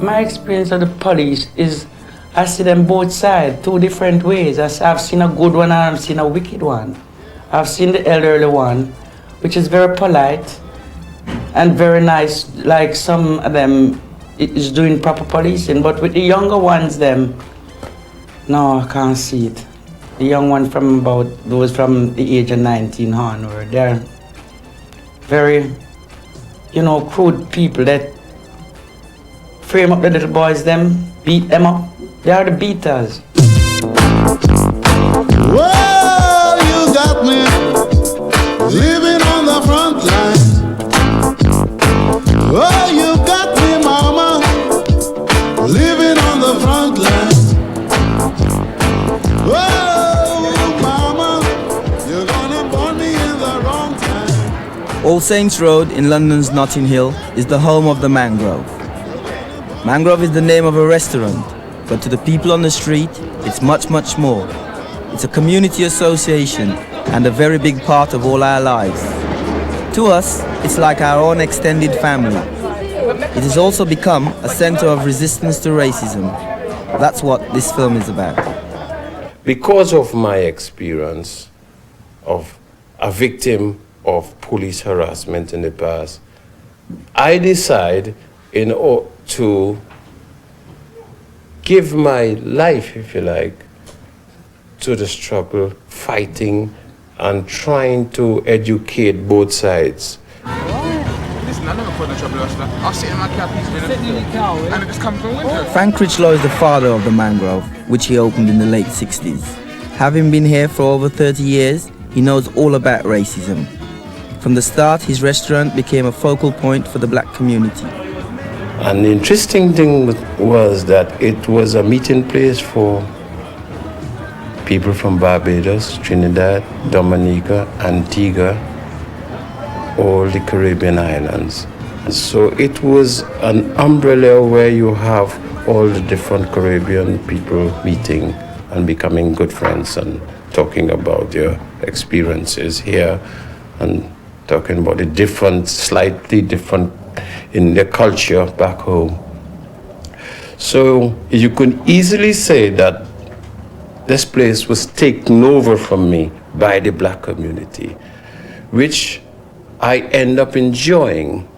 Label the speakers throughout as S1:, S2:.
S1: My experience of the police is I see them both sides, two different ways. I've seen a good one and I've seen a wicked one. I've seen the elderly one, which is very polite and very nice, like some of them is doing proper policing, but with the younger ones, them, no, I can't see it. The young one from those from the age of 19 onward, they're very, crude people that frame up the little boys, them, beat them up. They are the beaters.
S2: Well, you got me living on the front line. Oh, you got me, mama, living on the front line. Oh, mama, you're gonna burn me in the wrong time.
S3: All Saints Road in London's Notting Hill is the home of the Mangrove. Mangrove is the name of a restaurant, but to the people on the street, it's much, much more. It's a community association and a very big part of all our lives. To us, it's like our own extended family. It has also become a center of resistance to racism. That's what this film is about.
S4: Because of my experience of a victim of police harassment in the past, I decide to give my life, if you like, to the struggle, fighting and trying to educate both sides.
S3: Frank Critchlow is the father of the Mangrove, which he opened in the late 60s. Having been here for over 30 years, he knows all about racism. From the start, his restaurant became a focal point for the black community.
S4: And the interesting thing was that it was a meeting place for people from Barbados, Trinidad, Dominica, Antigua, all the Caribbean islands. So it was an umbrella where you have all the different Caribbean people meeting and becoming good friends and talking about their experiences here and talking about the slightly different in their culture back home. So you could easily say that this place was taken over from me by the black community, which I end up enjoying.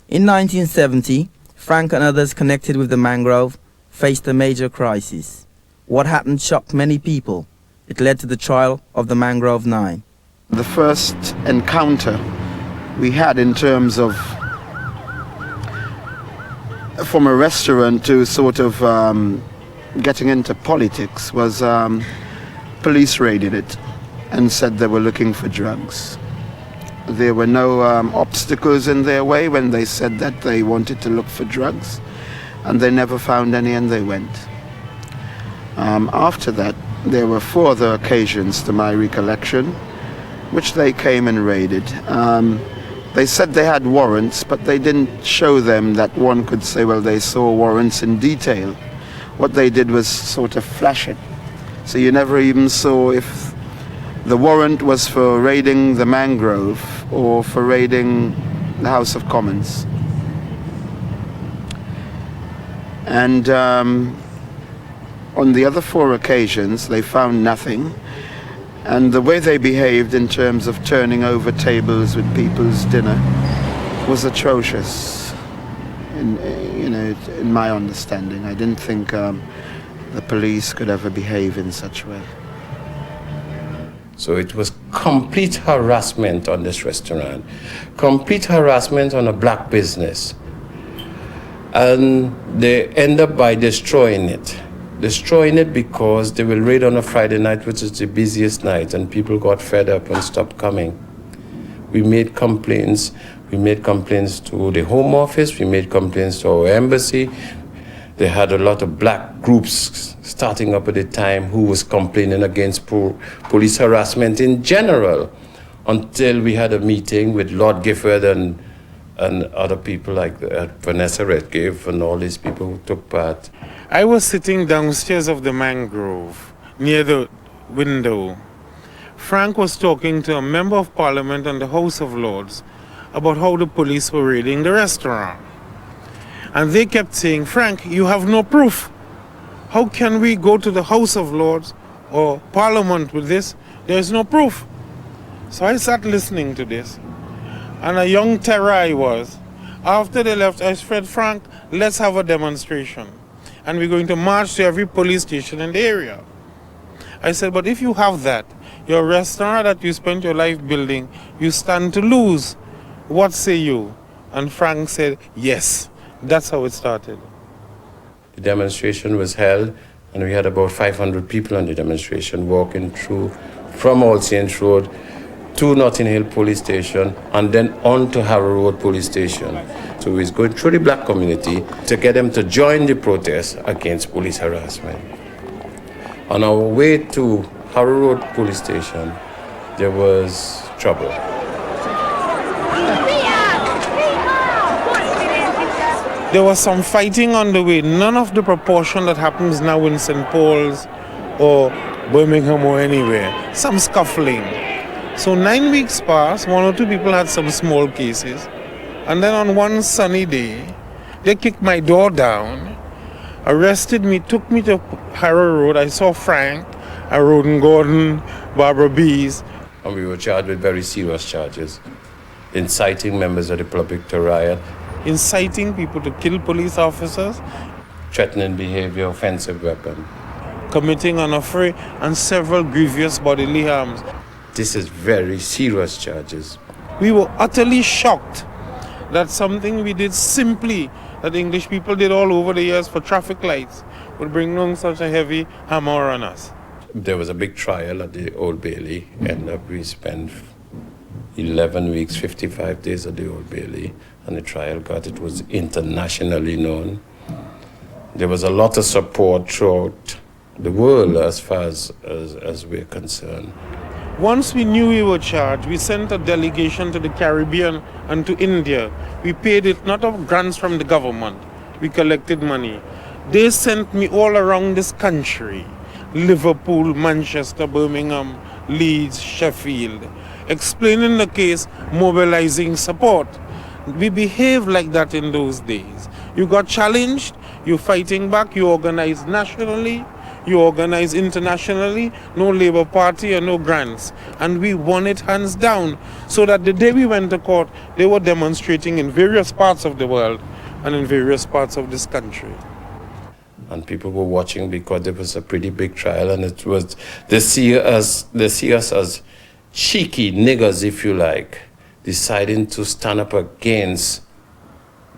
S3: In 1970, Frank and others connected with the Mangrove faced a major crisis. What happened shocked many people. It led to the trial of the Mangrove 9.
S5: The first encounter we had in terms of from a restaurant to sort of getting into politics was police raided it and said they were looking for drugs. There were no obstacles in their way when they said that they wanted to look for drugs, and they never found any and they went. After that, there were 4 other occasions to my recollection which they came and raided. They said they had warrants, but they didn't show them that one could say, well, they saw warrants in detail. What they did was sort of flash it. So you never even saw if the warrant was for raiding the Mangrove or for raiding the House of Commons. And on the other 4 occasions, they found nothing. And the way they behaved in terms of turning over tables with people's dinner was atrocious, in my understanding. I didn't think the police could ever behave in such a way.
S4: So it was complete harassment on this restaurant, complete harassment on a black business. And they end up by destroying it because they will raid on a Friday night, which is the busiest night, and people got fed up and stopped coming. We made complaints to the Home Office, we made complaints to our embassy. They had a lot of black groups starting up at the time who was complaining against police harassment in general, until we had a meeting with Lord Gifford and other people like Vanessa Redgrave and all these people who took part.
S6: I was sitting downstairs of the Mangrove, near the window. Frank was talking to a member of Parliament and the House of Lords about how the police were raiding the restaurant. And they kept saying, Frank, you have no proof. How can we go to the House of Lords or Parliament with this? There is no proof. So I sat listening to this. And a young terror I was. After they left, I said, Frank, let's have a demonstration. And we're going to march to every police station in the area. I said, but if you have that, your restaurant that you spent your life building, you stand to lose. What say you? And Frank said, yes. That's how it started.
S4: The demonstration was held, and we had about 500 people on the demonstration walking through from All Saints Road to Notting Hill Police Station and then on to Harrow Road Police Station. So we was going through the black community to get them to join the protest against police harassment. On our way to Harrow Road Police Station, there was trouble.
S6: There was some fighting on the way, none of the proportion that happens now in St. Paul's or Birmingham or anywhere. Some scuffling. So 9 weeks passed, 1 or 2 people had some small cases. And then on one sunny day, they kicked my door down, arrested me, took me to Harrow Road. I saw Frank, Roden Gordon, Barbara Bees.
S4: And we were charged with very serious charges. Inciting members of the public to riot.
S6: Inciting people to kill police officers.
S4: Threatening behavior, offensive weapon.
S6: Committing an affray and several grievous bodily harms.
S4: This is very serious charges.
S6: We were utterly shocked that something we did simply, that English people did all over the years for traffic lights, would bring down such a heavy hammer on us.
S4: There was a big trial at the Old Bailey, and we spent 11 weeks, 55 days at the Old Bailey, and the trial it was internationally known. There was a lot of support throughout the world as far as we're concerned.
S6: Once we knew we were charged, we sent a delegation to the Caribbean and to India. We paid it not of grants from the government. We collected money. They sent me all around this country, Liverpool, Manchester, Birmingham, Leeds, Sheffield, explaining the case, mobilizing support. We behaved like that in those days. You got challenged, you're fighting back, you organize nationally, you organize internationally, no Labour Party and no grants. And we won it hands down. So that the day we went to court, they were demonstrating in various parts of the world and in various parts of this country.
S4: And people were watching because it was a pretty big trial, and it was, they see us as cheeky niggers, if you like, deciding to stand up against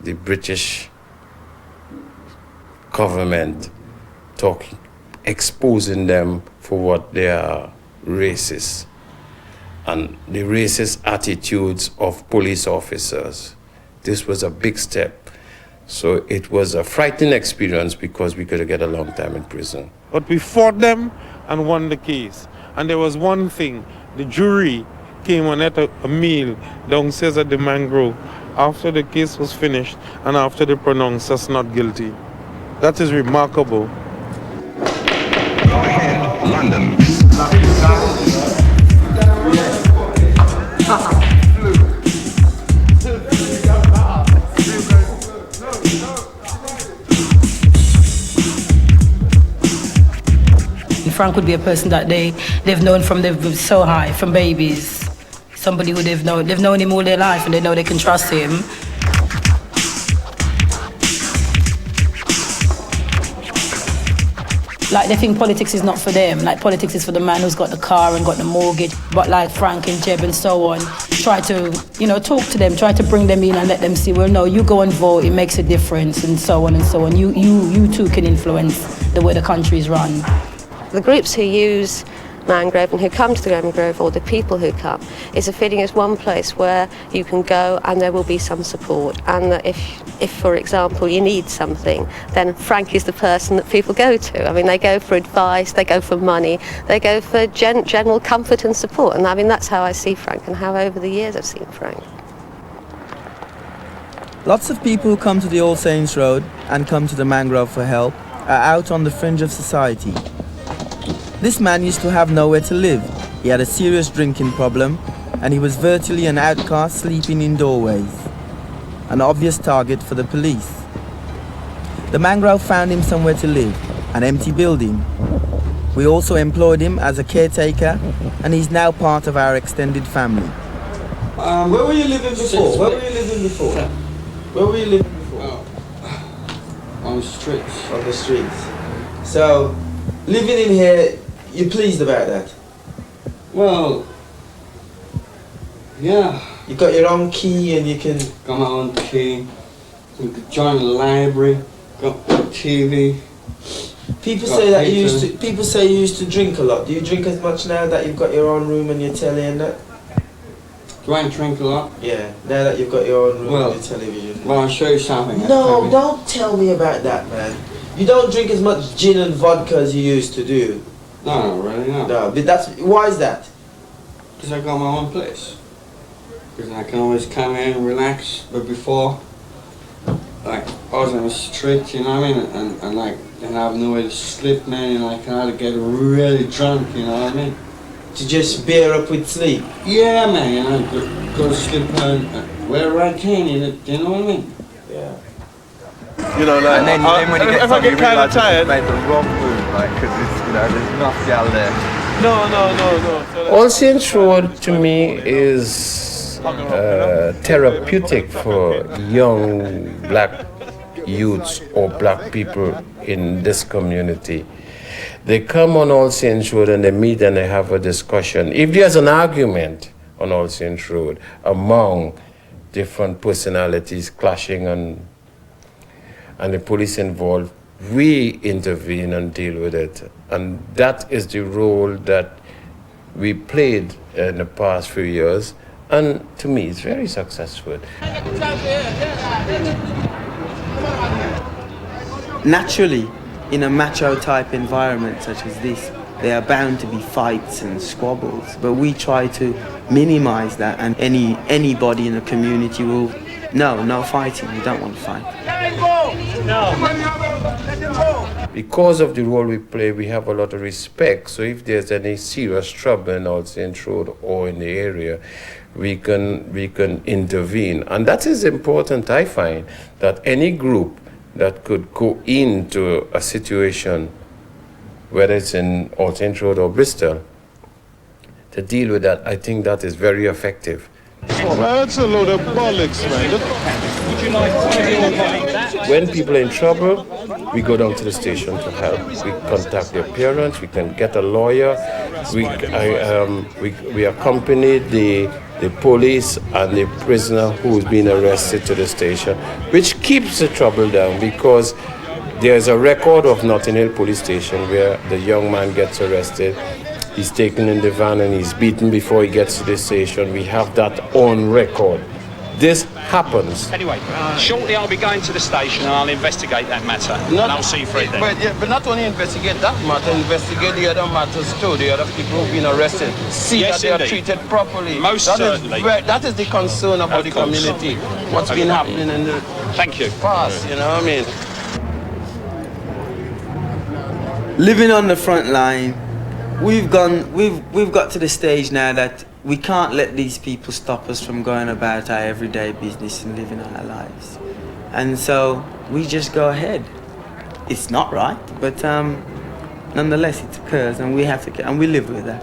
S4: the British government, exposing them for what they are, racist, and the racist attitudes of police officers. This was a big step. So it was a frightening experience because we could have get a long time in prison.
S6: But we fought them and won the case. And there was one thing, the jury came and ate a meal downstairs at the Mangrove after the case was finished and after they pronounced us not guilty. That is remarkable.
S7: Go ahead, London.
S8: Frank would be a person that they've known from they've been so high, from babies. Somebody who they've known him all their life and they know they can trust him. Like they think politics is not for them, like politics is for the man who's got the car and got the mortgage. But like Frank and Jeb and so on, try to, talk to them, try to bring them in and let them see, well, no, you go and vote, it makes a difference, and so on and so on. You too can influence the way the country is run.
S9: The groups who use Mangrove and who come to the Mangrove, or the people who come, is a feeling as one place where you can go and there will be some support, and that if for example you need something, then Frank is the person that people go to. I mean, they go for advice, they go for money, they go for general comfort and support, and I mean that's how I see Frank and how over the years I've seen Frank.
S3: Lots of people who come to the All Saints Road and come to the Mangrove for help are out on the fringe of society. This man used to have nowhere to live. He had a serious drinking problem, and he was virtually an outcast sleeping in doorways. An obvious target for the police. The Mangrove found him somewhere to live, an empty building. We also employed him as a caretaker, and he's now part of our extended family. Where were you living before? Where were you living before? Where were you living before?
S10: On the streets.
S3: On the streets. So, living in here, you're pleased about that?
S10: Well, yeah.
S3: You got your own key and you can...
S10: Got my own key. We could join the library. Got TV.
S3: People say you used to drink a lot. Do you drink as much now that you've got your own room and your telly and that?
S10: Do I drink a lot?
S3: Yeah, now that you've got your own room and your television.
S10: Well, I'll show you something.
S3: No, don't tell me about that, man. You don't drink as much gin and vodka as you used to do.
S10: No, really, no.
S3: No, but why is that?
S10: Because I got my own place. Because I can always come in and relax, but before, like, I was on the street, you know what I mean, and like, and I have nowhere to sleep, man, and I can either get really drunk, you know what I mean?
S3: To just bear up with sleep?
S10: Yeah, man, and I go to sleep wherever I can, you know what I mean?
S3: Yeah.
S11: You know, like,
S12: and then when you get
S11: if I get kind of tired,
S12: made the wrong move, like, because it's, you know, there's nothing out there.
S11: No. So
S4: All Saints Road to me is therapeutic for young black youths or black people in this community. They come on All Saints Road and they meet and they have a discussion. If there's an argument on All Saints Road among different personalities clashing and the police involved, we intervene and deal with it. And that is the role that we played in the past few years. And to me, it's very successful.
S3: Naturally, in a macho type environment such as this, there are bound to be fights and squabbles, but we try to minimize that, and anybody in the community will, no fighting, we don't want to fight.
S4: Because of the role we play, we have a lot of respect. So if there's any serious trouble in All Saints Road or in the area, we can intervene. And that is important, I find, that any group that could go into a situation, whether it's in All Saints Road or Bristol, to deal with that, I think that is very effective.
S11: well, that's a load of bollocks, man.
S4: When people are in trouble, we go down to the station to help. We contact their parents, we can get a lawyer, we accompany the police and the prisoner who's been arrested to the station, which keeps the trouble down, because there's a record of Notting Hill Police Station where the young man gets arrested. He's taken in the van and he's beaten before he gets to the station. We have that on record. This happens.
S13: Anyway, shortly I'll be going to the station and I'll investigate that matter. And I'll see you through then.
S12: But not only investigate that matter, investigate the other matters too, the other people who've been arrested. See
S13: Yes,
S12: that they
S13: indeed.
S12: are treated properly.
S13: Most certainly.
S12: That is the concern about the
S13: course.
S12: community. What's been happening in the
S13: Thank you.
S12: past, you know what I mean?
S3: Living on the front line, we've got to the stage now that we can't let these people stop us from going about our everyday business and living our lives. And so we just go ahead. It's not right, but nonetheless it occurs, and we have to and we live with that.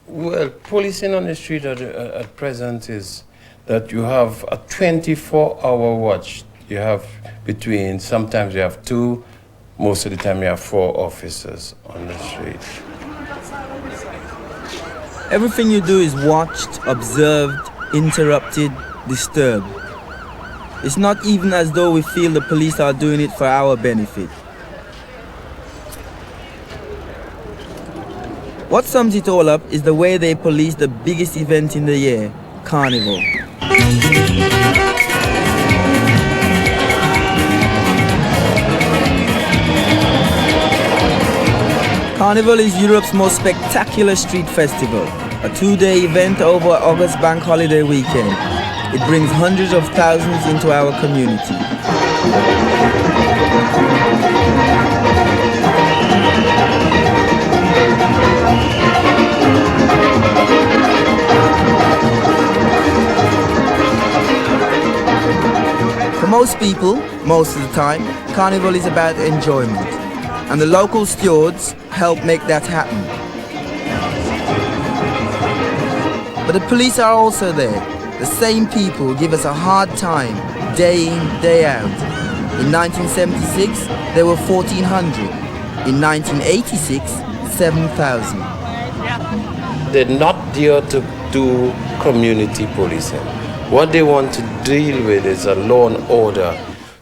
S4: Well, policing on the street at present is that you have a 24-hour watch. You have sometimes you have 2, most of the time you have 4 officers on the street.
S3: Everything you do is watched, observed, interrupted, disturbed. It's not even as though we feel the police are doing it for our benefit. What sums it all up is the way they police the biggest event in the year, Carnival. Carnival is Europe's most spectacular street festival, a 2-day event over August bank holiday weekend. It brings hundreds of thousands into our community. For most people, most of the time, Carnival is about enjoyment, and the local stewards help make that happen. But the police are also there. The same people give us a hard time, day in, day out. In 1976, there were 1,400. In 1986, 7,000.
S4: They're not there to do community policing. What they want to deal with is a law and order.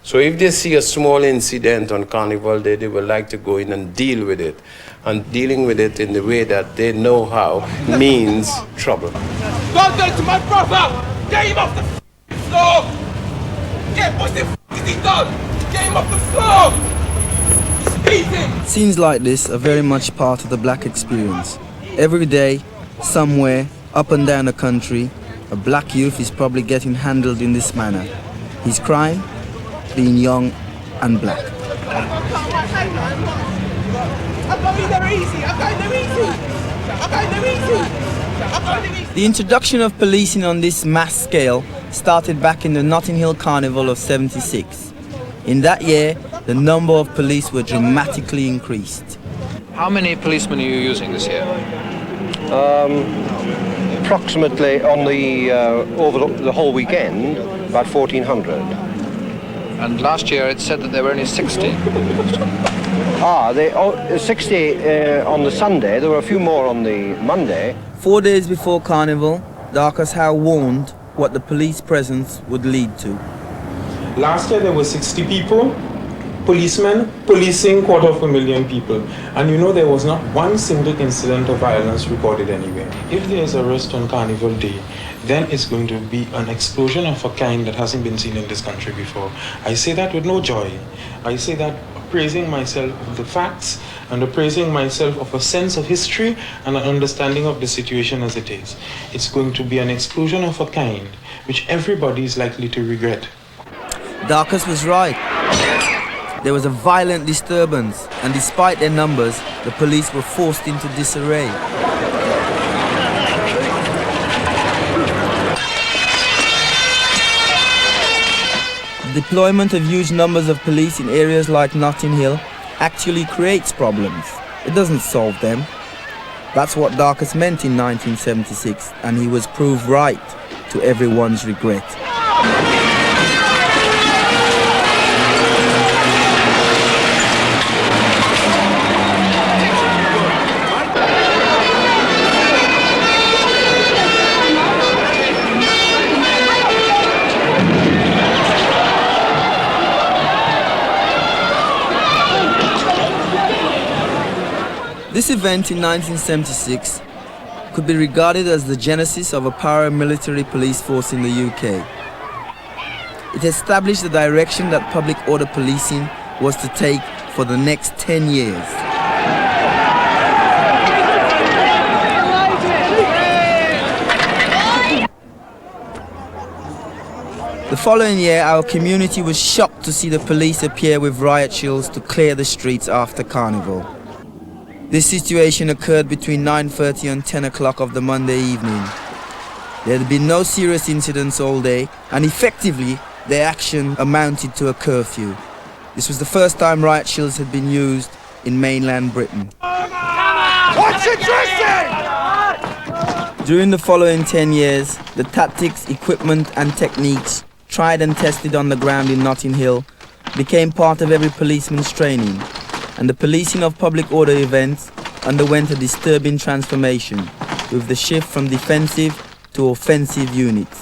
S4: So if they see a small incident on Carnival Day, they would like to go in and deal with it. And dealing with it in the way that they know how means trouble.
S14: Don't do it to my brother! Get him off the floor! What's the is he done? Get him off the floor!
S3: Scenes like this are very much part of the black experience. Every day, somewhere, up and down the country, a black youth is probably getting handled in this manner. His crime? Being young and black. The introduction of policing on this mass scale started back in the Notting Hill Carnival of '76. In that year, the number of police were dramatically increased.
S15: How many policemen are you using this year?
S16: Approximately on the over the whole weekend, about 1,400.
S15: And last year it said that there were only 60.
S16: 60 on the Sunday. There were a few more on the Monday.
S3: 4 days before Carnival, Darcus Howe warned what the police presence would lead to.
S6: Last year there were 60 people, policemen, policing 250,000 people. And you know there was not one single incident of violence recorded anywhere. If there is arrest on Carnival Day, then it's going to be an explosion of a kind that hasn't been seen in this country before. I say that with no joy. I say that praising myself of the facts and appraising myself of a sense of history and an understanding of the situation as it is. It's going to be an explosion of a kind which everybody is likely to regret.
S3: Darcus was right. There was a violent disturbance, and despite their numbers, the police were forced into disarray. The deployment of huge numbers of police in areas like Notting Hill actually creates problems. It doesn't solve them. That's what Darcus meant in 1976, and he was proved right, to everyone's regret. This event in 1976 could be regarded as the genesis of a paramilitary police force in the UK. It established the direction that public order policing was to take for the next 10 years. The following year, our community was shocked to see the police appear with riot shields to clear the streets after Carnival. This situation occurred between 9:30 and 10 o'clock of the Monday evening. There had been no serious incidents all day, and effectively, their action amounted to a curfew. This was the first time riot shields had been used in mainland Britain.
S14: What's interesting?
S3: During the following 10 years, the tactics, equipment and techniques tried and tested on the ground in Notting Hill became part of every policeman's training, and the policing of public order events underwent a disturbing transformation with the shift from defensive to offensive units.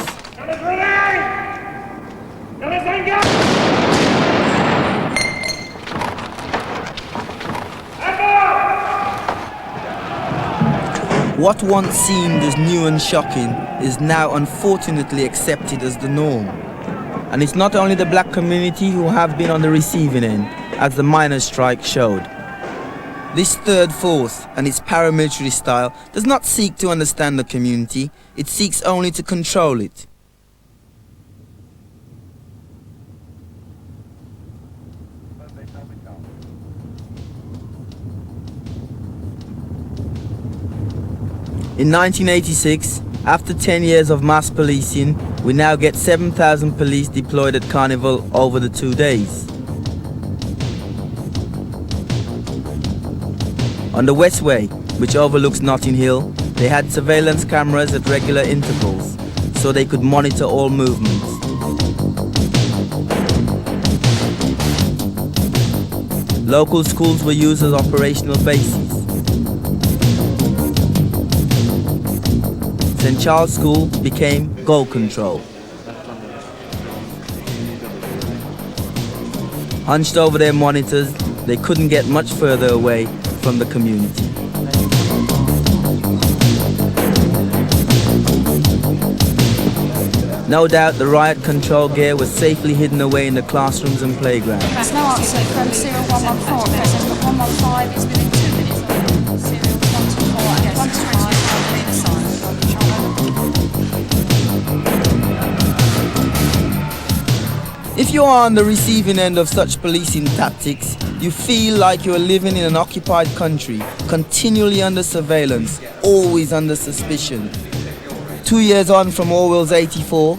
S3: What once seemed as new and shocking is now unfortunately accepted as the norm. And it's not only the black community who have been on the receiving end, as the miners' strike showed. This third force and its paramilitary style does not seek to understand the community, it seeks only to control it. In 1986, After 10 years of mass policing, we now get 7,000 police deployed at Carnival over the 2 days. On the Westway, which overlooks Notting Hill, they had surveillance cameras at regular intervals, so they could monitor all movements. Local schools were used as operational bases. St. Charles School became goal control. Hunched over their monitors, they couldn't get much further away from the community. No doubt the riot control gear was safely hidden away in the classrooms and playgrounds.
S17: That's no answer from serial 114. Present 115 is within 2 minutes. Serial 124 and 125 on either side.
S3: If you are on the receiving end of such policing tactics, you feel like you are living in an occupied country, continually under surveillance, always under suspicion. 2 years on from Orwell's 84,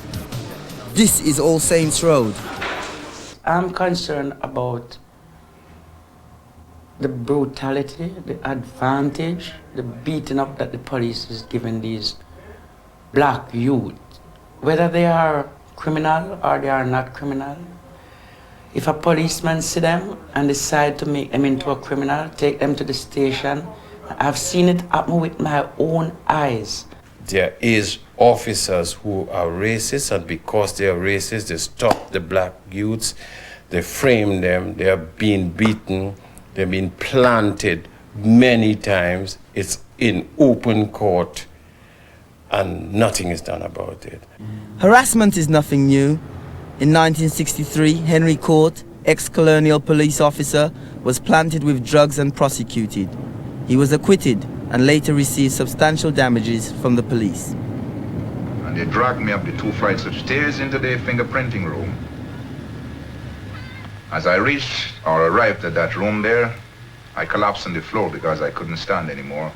S3: this is All Saints Road.
S1: I'm concerned about the brutality, the advantage, the beating up that the police is giving these black youth, whether they are criminal or they are not criminal. If a policeman see them and decide to make them into a criminal, take them to the station, I've seen it happen with my own eyes.
S4: There is officers who are racist, and because they are racist, they stop the black youths, they frame them, they are being beaten, they've been planted many times. It's in open court, and nothing is done about it.
S3: Harassment is nothing new. In 1963, Henry Court, ex-colonial police officer, was planted with drugs and prosecuted. He was acquitted and later received substantial damages from the police.
S18: And they dragged me up the 2 flights of stairs into their fingerprinting room. As I reached or arrived at that room there, I collapsed on the floor because I couldn't stand anymore.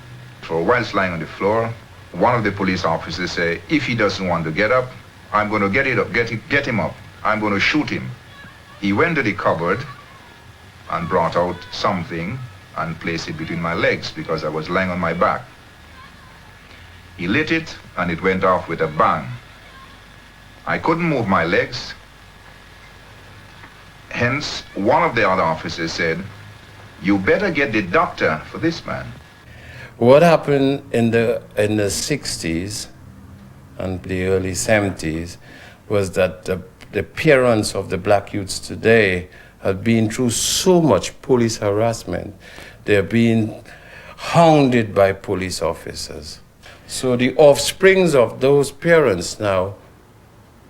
S18: So whilst lying on the floor, one of the police officers said, if he doesn't want to get up, I'm going to get him up. I'm going to shoot him. He went to the cupboard and brought out something and placed it between my legs because I was lying on my back. He lit it and it went off with a bang. I couldn't move my legs. Hence, one of the other officers said, you better get the doctor for this man.
S4: What happened in the 60s and the early 70s was that the parents of the black youths today have been through so much police harassment. They're being hounded by police officers. So the offsprings of those parents now,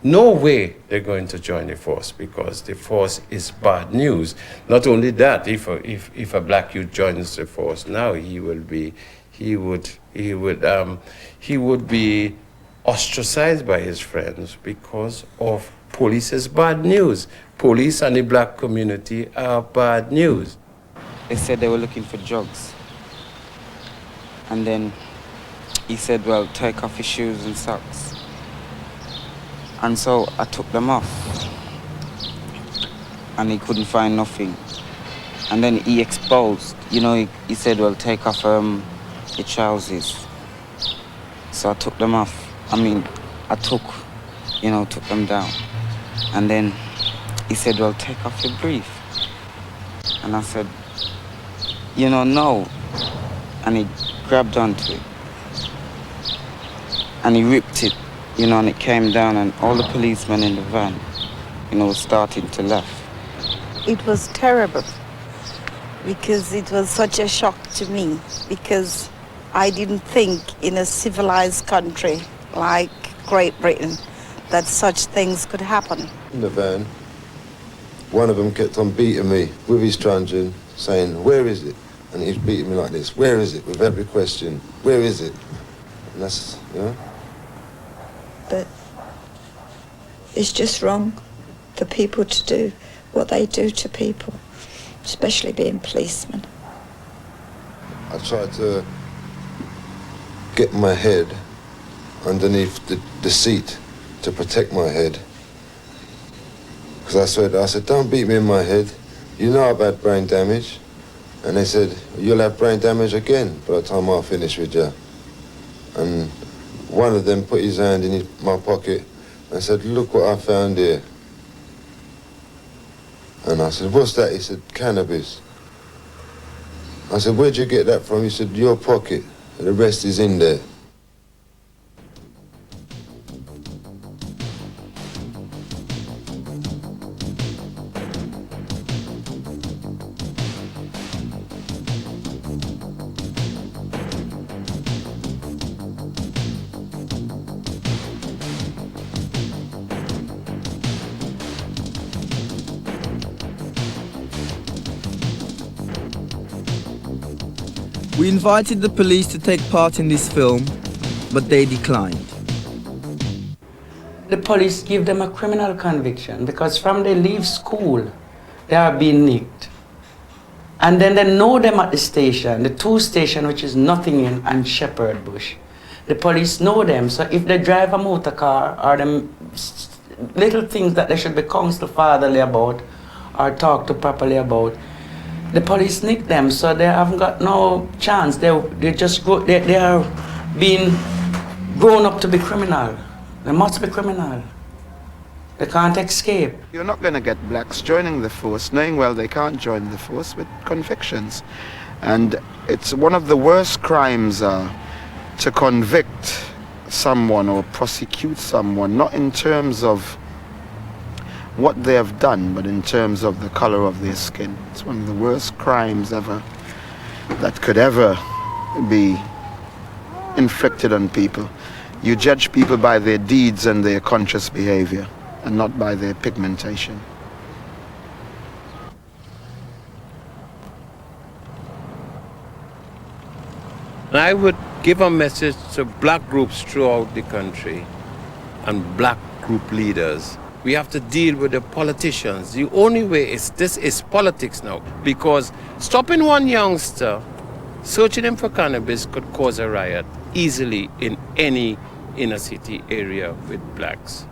S4: no way they're going to join the force because the force is bad news. Not only that, if a black youth joins the force now, he would be ostracized by his friends because of police's bad news. Police and the black community are bad news.
S19: They said they were looking for drugs. And then he said, well, take off your shoes and socks. And so I took them off. And he couldn't find nothing. And then he exposed, he said, well, take off your trousers. So I took them off. I took them down. And then he said, well, take off your brief. And I said, no. And he grabbed onto it. And he ripped it, and it came down, and all the policemen in the van, were starting to laugh.
S20: It was terrible because it was such a shock to me because I didn't think in a civilized country like Great Britain that such things could happen.
S21: In the van, one of them kept on beating me with his truncheon, saying, where is it? And he's beating me like this, where is it? With every question, where is it? And that's,
S22: But it's just wrong for people to do what they do to people, especially being policemen.
S21: I tried to get my head underneath the seat to protect my head. Because I said, don't beat me in my head. You know I've had brain damage. And they said, you'll have brain damage again by the time I finish with you. And one of them put his hand in my pocket and said, look what I found here. And I said, what's that? He said, cannabis. I said, where'd you get that from? He said, your pocket. The rest is in there.
S3: We invited the police to take part in this film, but they declined.
S1: The police give them a criminal conviction because from they leave school, they are being nicked. And then they know them at the station, the two stations, which is Nottingham and Shepherd Bush. The police know them, so if they drive a motor car or them little things that they should be counseled fatherly about or talked to properly about, the police nick them, so they haven't got no chance. They are being grown up to be criminal. They must be criminal. They can't escape.
S2: You're not going to get blacks joining the force, knowing well they can't join the force with convictions. And it's one of the worst crimes to convict someone or prosecute someone, not in terms of what they have done, but in terms of the color of their skin. It's one of the worst crimes ever that could ever be inflicted on people. You judge people by their deeds and their conscious behavior, and not by their pigmentation.
S4: And I would give a message to black groups throughout the country and black group leaders. We have to deal with the politicians. The only way is this is politics now, because stopping one youngster, searching him for cannabis could cause a riot easily in any inner city area with blacks.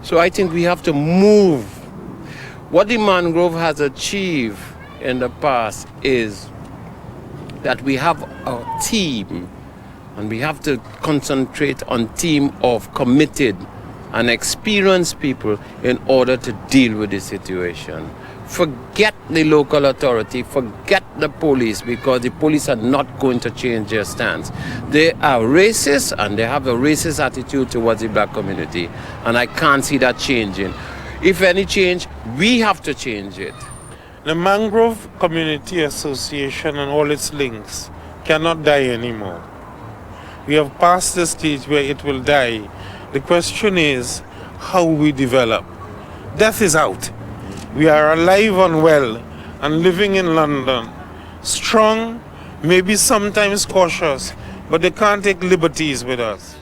S4: So I think we have to move. What the Mangrove has achieved in the past is that we have a team, and we have to concentrate on team of committed and experienced people in order to deal with the situation. Forget the local authority, forget the police, because the police are not going to change their stance. They are racist, and they have a racist attitude towards the black community, and I can't see that changing. If any change, we have to change it.
S6: The Mangrove Community Association and all its links cannot die anymore. We have passed the stage where it will die. The question is how we develop. Death is out. We are alive and well and living in London. Strong, maybe sometimes cautious, but they can't take liberties with us.